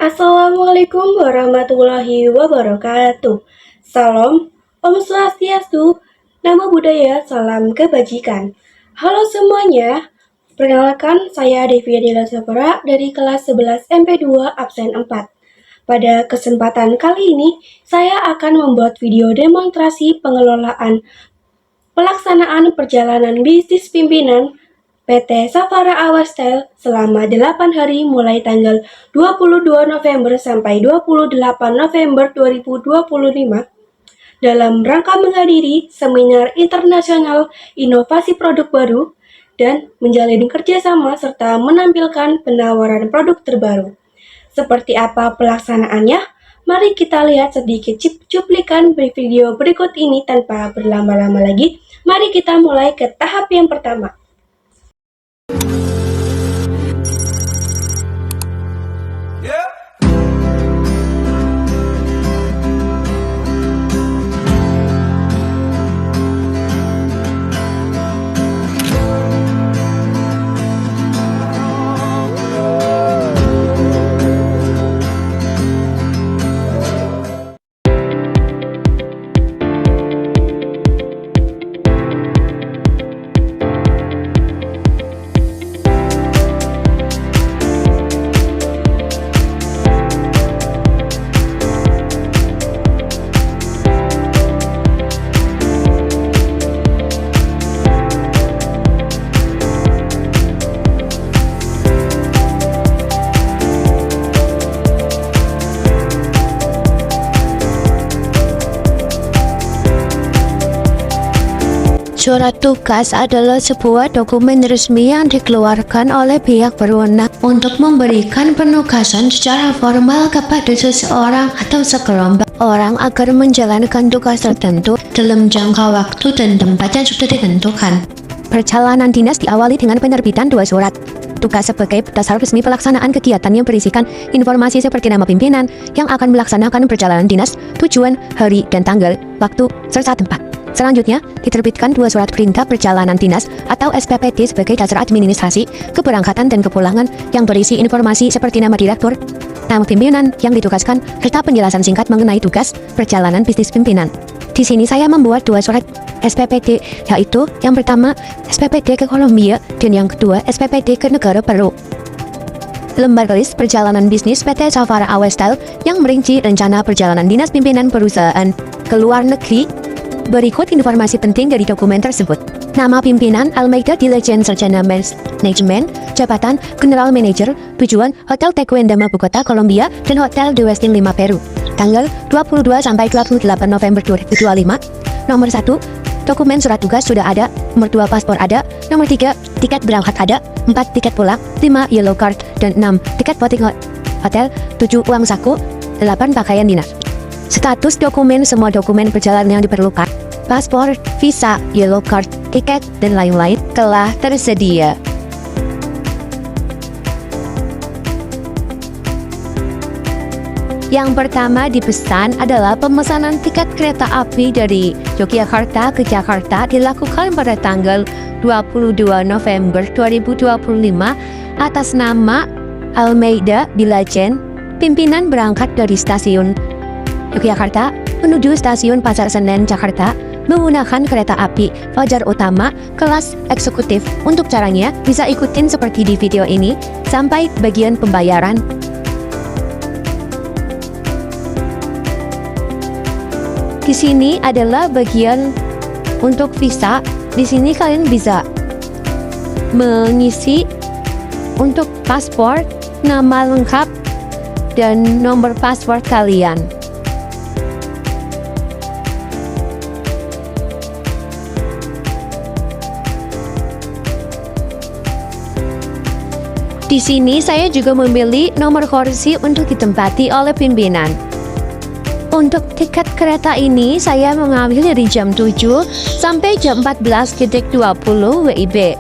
Assalamualaikum warahmatullahi wabarakatuh. Salam, Om Swastiastu, Namo Buddhaya, Salam Kebajikan. Halo semuanya, perkenalkan saya Devia Dela Sapra dari kelas 11 MP2 absen 4. Pada kesempatan kali ini, saya akan membuat video demonstrasi pengelolaan pelaksanaan perjalanan bisnis pimpinan PT Safara Awastel selama 8 hari mulai tanggal 22 November sampai 28 November 2025 dalam rangka menghadiri seminar internasional inovasi produk baru dan menjalin kerjasama serta menampilkan penawaran produk terbaru. Seperti apa pelaksanaannya? Mari kita lihat sedikit cuplikan video berikut ini tanpa berlama-lama lagi. Mari kita mulai ke tahap yang pertama. Surat tugas adalah sebuah dokumen resmi yang dikeluarkan oleh pihak berwenang untuk memberikan penugasan secara formal kepada seseorang atau sekelompok orang agar menjalankan tugas tertentu dalam jangka waktu dan tempat yang sudah ditentukan. Perjalanan dinas diawali dengan penerbitan 2 surat tugas sebagai dasar resmi pelaksanaan kegiatan yang berisikan informasi seperti nama pimpinan yang akan melaksanakan perjalanan dinas, tujuan, hari dan tanggal, waktu, serta tempat. Selanjutnya, diterbitkan 2 surat perintah perjalanan dinas atau SPPD sebagai dasar administrasi, keberangkatan dan kepulangan yang berisi informasi seperti nama direktur, nama pimpinan yang ditugaskan, serta penjelasan singkat mengenai tugas perjalanan bisnis pimpinan. Di sini saya membuat 2 surat SPPD, yaitu yang pertama SPPD ke Kolombia dan yang kedua SPPD ke negara Peru. Lembar list perjalanan bisnis PT Safara Awastel yang merinci rencana perjalanan dinas pimpinan perusahaan ke luar negeri. Berikut informasi penting dari dokumen tersebut. Nama pimpinan Almeida di Legend Sarjana Manajemen, jabatan General Manager, tujuan Hotel Tequendama Bogota, Kolombia, dan Hotel The Westin 5 Peru. Tanggal 22 sampai 28 November 2025. Nomor 1, dokumen surat tugas sudah ada. Nomor 2, paspor ada. Nomor 3, tiket berangkat ada. 4, tiket pulang. 5, yellow card. Dan 6, tiket voting hotel. 7, uang saku. 8, pakaian dinas. Status dokumen: semua dokumen perjalanan yang diperlukan, paspor, visa, yellow card, tiket, dan lain-lain telah tersedia. Yang pertama dipesan adalah pemesanan tiket kereta api dari Yogyakarta ke Jakarta dilakukan pada tanggal 22 November 2025 atas nama Almeida Bilajen. Pimpinan berangkat dari stasiun Yogyakarta menuju stasiun Pasar Senen, Jakarta menggunakan kereta api Fajar Utama kelas eksekutif. Untuk caranya bisa ikutin seperti di video ini sampai bagian pembayaran. Di sini adalah bagian untuk visa. Di sini kalian bisa mengisi untuk paspor, nama lengkap, dan nomor paspor kalian. Di sini saya juga memilih nomor kursi untuk ditempati oleh pimpinan. Untuk tiket kereta ini saya mengambil dari jam 7 sampai jam 14.20 WIB.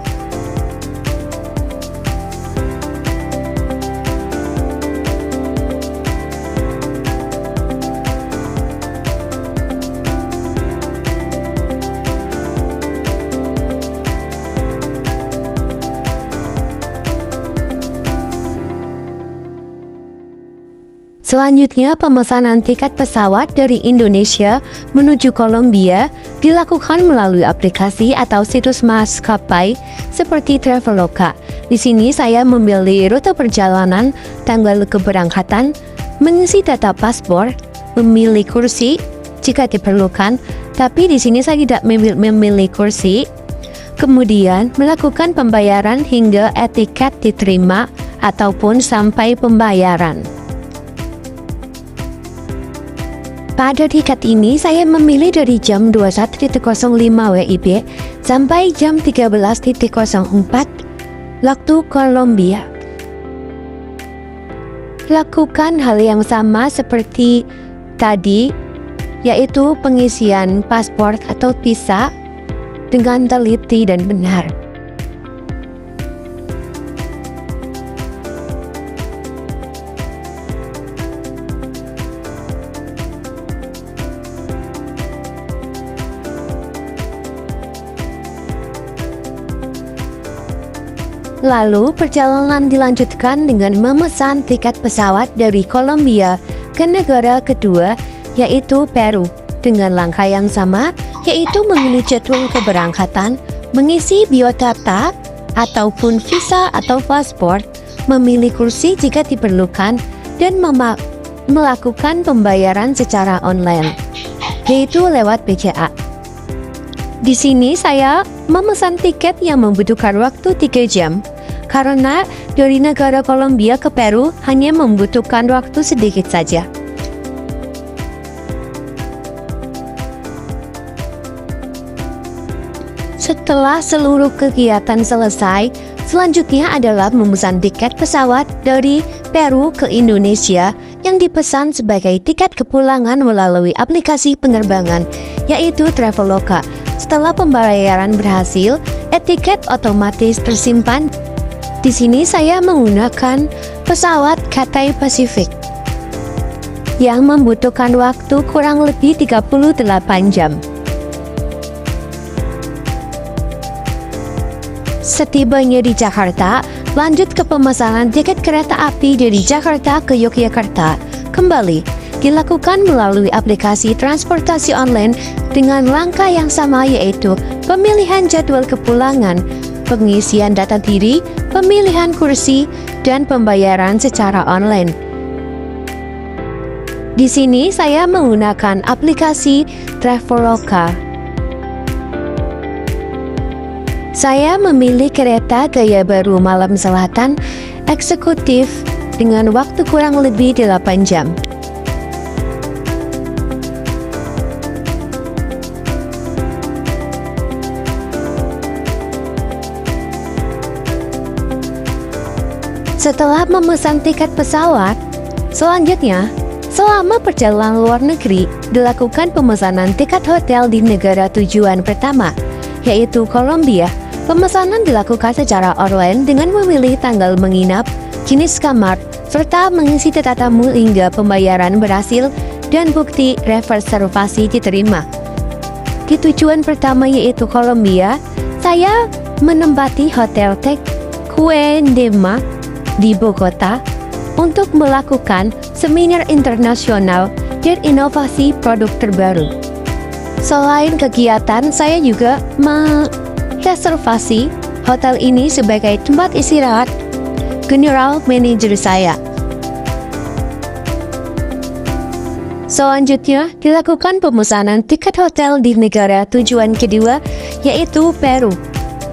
Selanjutnya, pemesanan tiket pesawat dari Indonesia menuju Kolombia dilakukan melalui aplikasi atau situs maskapai seperti Traveloka. Di sini saya memilih rute perjalanan, tanggal keberangkatan, mengisi data paspor, memilih kursi jika diperlukan, tapi di sini saya tidak memilih kursi. Kemudian melakukan pembayaran hingga tiket diterima ataupun sampai pembayaran. Pada tiket ini saya memilih dari jam 21.05 WIB sampai jam 13.04 waktu Kolombia. Lakukan hal yang sama seperti tadi, yaitu pengisian paspor atau visa dengan teliti dan benar. Lalu perjalanan dilanjutkan dengan memesan tiket pesawat dari Kolombia ke negara kedua, yaitu Peru, dengan langkah yang sama, yaitu memilih jadwal keberangkatan, mengisi biodata ataupun visa atau paspor, memilih kursi jika diperlukan, dan melakukan pembayaran secara online, yaitu lewat BCA. Di sini saya memesan tiket yang membutuhkan waktu 3 jam. Karena dari negara Kolombia ke Peru hanya membutuhkan waktu sedikit saja. Setelah seluruh kegiatan selesai, selanjutnya adalah memesan tiket pesawat dari Peru ke Indonesia yang dipesan sebagai tiket kepulangan melalui aplikasi penerbangan, yaitu Traveloka. Setelah pembayaran berhasil, tiket otomatis tersimpan. Di sini saya menggunakan pesawat Cathay Pacific yang membutuhkan waktu kurang lebih 38 jam. Setibanya di Jakarta, lanjut ke pemesanan tiket kereta api dari Jakarta ke Yogyakarta. Kembali dilakukan melalui aplikasi transportasi online dengan langkah yang sama, yaitu pemilihan jadwal kepulangan, pengisian data diri, pemilihan kursi, dan pembayaran secara online. Di sini saya menggunakan aplikasi Traveloka. Saya memilih kereta gaya baru malam selatan eksekutif dengan waktu kurang lebih 8 jam. Setelah memesan tiket pesawat, selanjutnya, selama perjalanan luar negeri, dilakukan pemesanan tiket hotel di negara tujuan pertama, yaitu Kolombia. Pemesanan dilakukan secara online dengan memilih tanggal menginap, jenis kamar, serta mengisi data tamu hingga pembayaran berhasil dan bukti reservasi diterima. Di tujuan pertama yaitu Kolombia, saya menempati Hotel Tequendama di Bogota untuk melakukan seminar internasional dan inovasi produk terbaru. Selain kegiatan, saya juga mereservasi hotel ini sebagai tempat istirahat general manager saya. Selanjutnya, dilakukan pemesanan tiket hotel di negara tujuan kedua, yaitu Peru.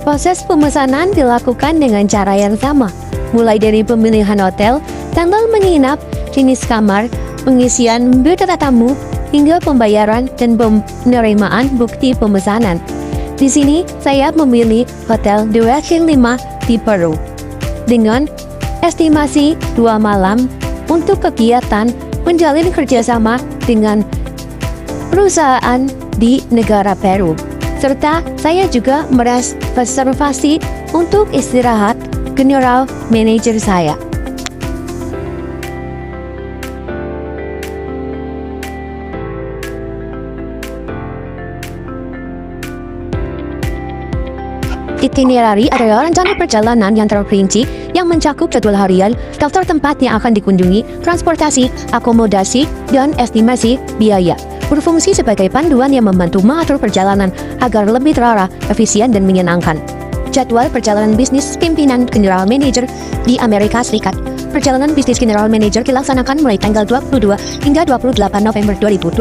Proses pemesanan dilakukan dengan cara yang sama, mulai dari pemilihan hotel, tanggal menginap, jenis kamar, pengisian biodata tamu, hingga pembayaran dan penerimaan bukti pemesanan. Di sini, saya memilih Hotel Duration 5 di Peru dengan estimasi 2 malam untuk kegiatan menjalin kerjasama dengan perusahaan di negara Peru. Serta saya juga mereservasi untuk istirahat general manager saya. Itinerary adalah rencana perjalanan yang terperinci yang mencakup jadwal harian, daftar tempat yang akan dikunjungi, transportasi, akomodasi, dan estimasi biaya. Berfungsi sebagai panduan yang membantu mengatur perjalanan agar lebih terarah, efisien, dan menyenangkan. Jadwal perjalanan bisnis pimpinan General Manager di Amerika Serikat. Perjalanan bisnis General Manager dilaksanakan mulai tanggal 22 hingga 28 November 2025.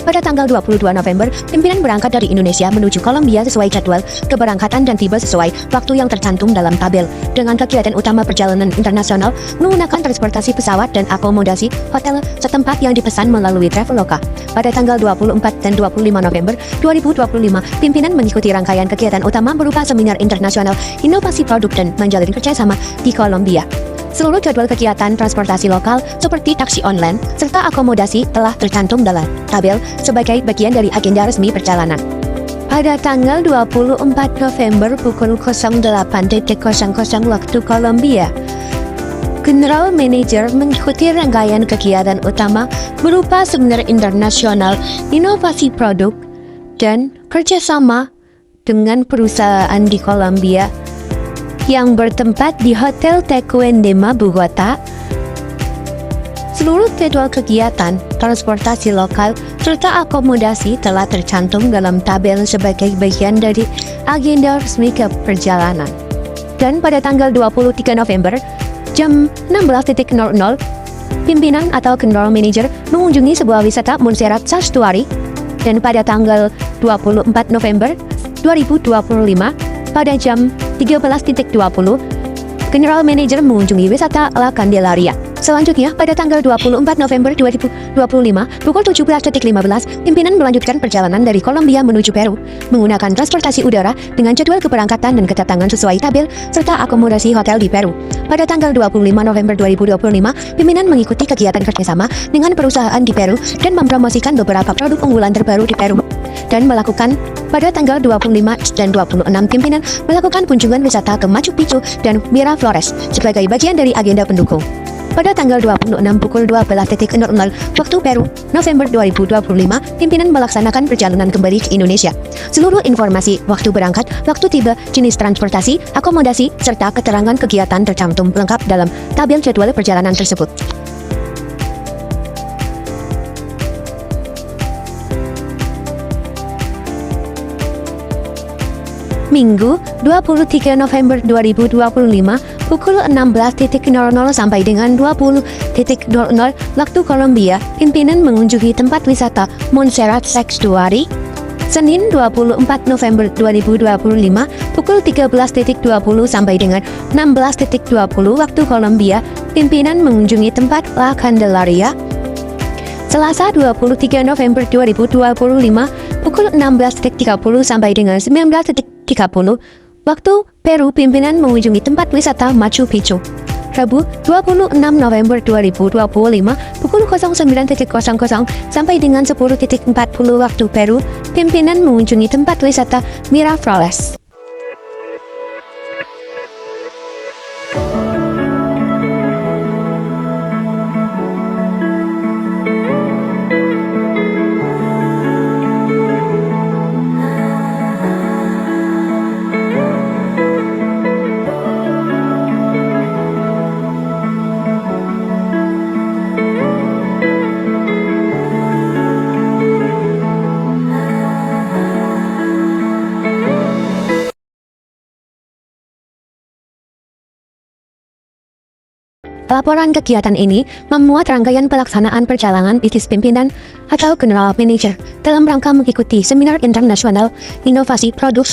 Pada tanggal 22 November, pimpinan berangkat dari Indonesia menuju Kolombia sesuai jadwal keberangkatan dan tiba sesuai waktu yang tercantum dalam tabel. Dengan kegiatan utama perjalanan internasional menggunakan transportasi pesawat dan akomodasi hotel setempat yang dipesan melalui Traveloka. Pada tanggal 24 dan 25 November 2025, pimpinan mengikuti rangkaian kegiatan utama berupa seminar internasional inovasi produk dan menjalin kerjasama di Kolombia. Seluruh jadwal kegiatan transportasi lokal seperti taksi online serta akomodasi telah tercantum dalam tabel sebagai bagian dari agenda resmi perjalanan. Pada tanggal 24 November pukul 08.00 waktu Kolombia, General Manager mengikuti rangkaian kegiatan utama berupa seminar internasional inovasi produk dan kerjasama dengan perusahaan di Kolombia yang bertempat di Hotel Tequendama, Bogota. Seluruh jadwal kegiatan, transportasi lokal, serta akomodasi telah tercantum dalam tabel sebagai bagian dari agenda resmi perjalanan. Dan pada tanggal 23 November, jam 16.00, pimpinan atau General Manager mengunjungi sebuah wisata Montserrat Sastuari. Dan pada tanggal 24 November 2025, pada jam 13.20, General Manager mengunjungi wisata La Candelaria. Selanjutnya, pada tanggal 24 November 2025, pukul 17.15, pimpinan melanjutkan perjalanan dari Kolombia menuju Peru menggunakan transportasi udara dengan jadwal keberangkatan dan kedatangan sesuai tabel serta akomodasi hotel di Peru. Pada tanggal 25 November 2025, pimpinan mengikuti kegiatan kerjasama dengan perusahaan di Peru dan mempromosikan beberapa produk unggulan terbaru di Peru. Dan melakukan pada tanggal 25 dan 26, pimpinan melakukan kunjungan wisata ke Machu Picchu dan Miraflores sebagai bagian dari agenda pendukung. Pada tanggal 26 pukul 12.00 waktu Peru, November 2025, pimpinan melaksanakan perjalanan kembali ke Indonesia. Seluruh informasi waktu berangkat, waktu tiba, jenis transportasi, akomodasi, serta keterangan kegiatan tercantum lengkap dalam tabel jadwal perjalanan tersebut. Minggu 23 November 2025 pukul 16.00 sampai dengan 20.00 waktu Kolombia, pimpinan mengunjungi tempat wisata Montserrat Sastuari. Senin 24 November 2025 pukul 13.20 sampai dengan 16.20 waktu Kolombia, pimpinan mengunjungi tempat La Candelaria. Selasa 23 November 2025 pukul 16.30 sampai dengan 19.30 waktu Peru, pimpinan mengunjungi tempat wisata Machu Picchu. Rabu 26 November 2025 pukul 09.00 sampai dengan 10.40 waktu Peru, pimpinan mengunjungi tempat wisata Miraflores. Laporan kegiatan ini memuat rangkaian pelaksanaan perjalanan bisnis pimpinan atau General Manager dalam rangka mengikuti seminar internasional inovasi produk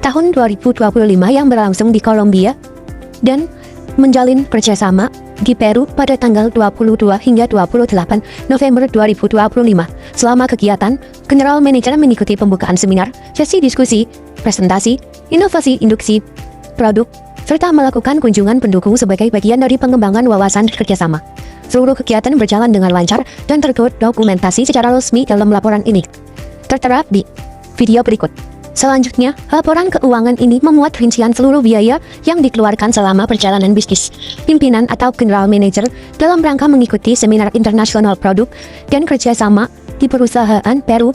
tahun 2025 yang berlangsung di Kolombia dan menjalin kerjasama di Peru pada tanggal 22 hingga 28 November 2025. Selama kegiatan, General Manager mengikuti pembukaan seminar, sesi diskusi, presentasi, inovasi induksi produk, serta melakukan kunjungan pendukung sebagai bagian dari pengembangan wawasan kerjasama. Seluruh kegiatan berjalan dengan lancar dan terdokumentasi secara resmi dalam laporan ini. Tertera di video berikut. Selanjutnya, laporan keuangan ini memuat rincian seluruh biaya yang dikeluarkan selama perjalanan bisnis pimpinan atau General Manager dalam rangka mengikuti seminar internasional produk dan kerjasama di perusahaan Peru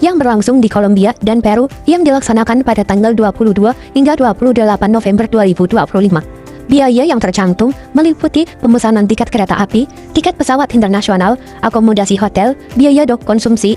yang berlangsung di Kolombia dan Peru yang dilaksanakan pada tanggal 22 hingga 28 November 2025. Biaya yang tercantum meliputi pemesanan tiket kereta api, tiket pesawat internasional, akomodasi hotel, biaya konsumsi,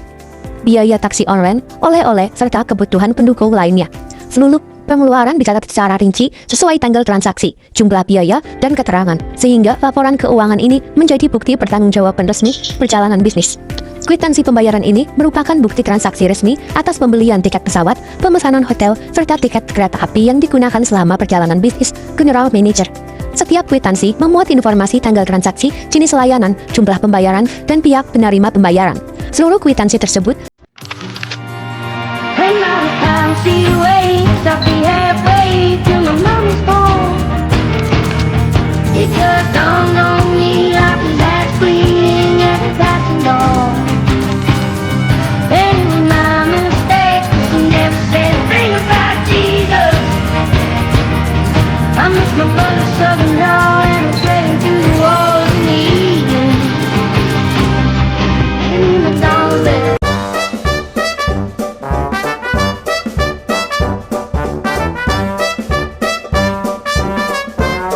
biaya taksi online, oleh-oleh, serta kebutuhan pendukung lainnya. Seluruh pengeluaran dicatat secara rinci sesuai tanggal transaksi, jumlah biaya, dan keterangan, sehingga laporan keuangan ini menjadi bukti pertanggungjawaban resmi perjalanan bisnis. Kwitansi pembayaran ini merupakan bukti transaksi resmi atas pembelian tiket pesawat, pemesanan hotel, serta tiket kereta api yang digunakan selama perjalanan bisnis General Manager. Setiap kwitansi memuat informasi tanggal transaksi, jenis layanan, jumlah pembayaran, dan pihak penerima pembayaran. Seluruh kwitansi tersebut And now it's time to see the way. Stop me halfway to my mama's home. It just don't